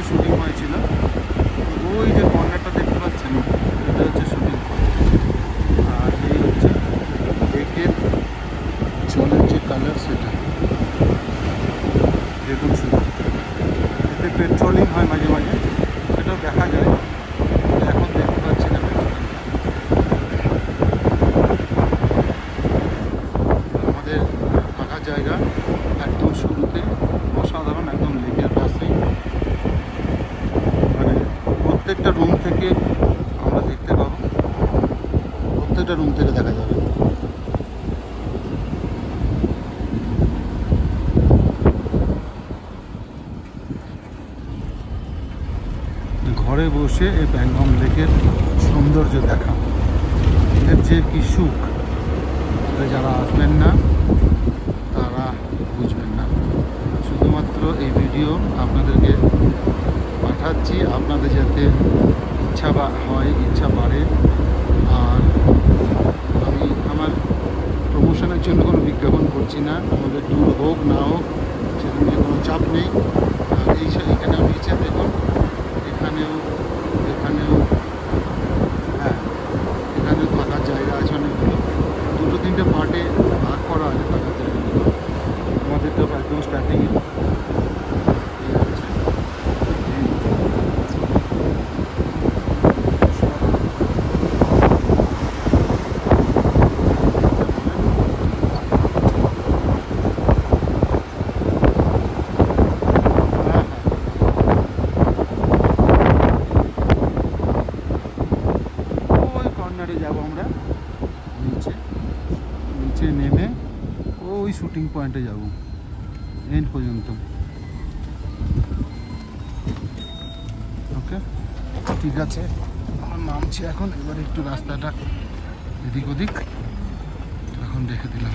Shooting হয়েছিল। ওই যে কর্নারটা দেখতে পাচ্ছেন, এটা হচ্ছে শুটিং পয়েন্ট। আর এই হচ্ছে লেকের জলের যে কালার, সেটা দেখুন শুধু। এতে পেট্রোলিং হয় মাঝে মাঝে, সেটাও দেখা যায়। এখন দেখতে পাচ্ছি না পেট্রোলিংটা। আমাদের থাকা জায়গা একদম শুরুতে, অসাধারণ, একদম লেকের পাশেই। মানে প্রত্যেকটা রুম থেকে আমরা দেখতে পাবো, প্রত্যেকটা রুম থেকে দেখা যাবে। ঘরে বসে এই প্যাংগং লেকের সৌন্দর্য দেখা, এর যে কি সুখ, যারা আসবেন না তারা বুঝবেন না। শুধুমাত্র এই ভিডিও আপনাদেরকে পাঠাচ্ছি, আপনাদের যাতে ইচ্ছা হয়, ইচ্ছা বাড়ে। আর আমি আমার প্রমোশনের জন্য কোনো বিজ্ঞাপন করছি না। আমাদের ট্যুর হোক না হোক, সেটা নিয়ে কোনো চাপ নেই। আর এখানেও নিচে দেখুন, এখানেও হ্যাঁ, এখানেও থাকার জায়গা আছে অনেকগুলো। 2-3টে পার্টে ভাগ করা আছে থাকার জায়গাগুলো। আমাদেরটা একদম স্টার্টিংয়ে যাবো আমরা নিচে নেমে ওই শুটিং পয়েন্টে যাব এন্ড পর্যন্ত। ওকে, ঠিক আছে, আমার নামছি এখন। এবার একটু রাস্তাটা এদিক ওদিক এখন দেখে দিলাম।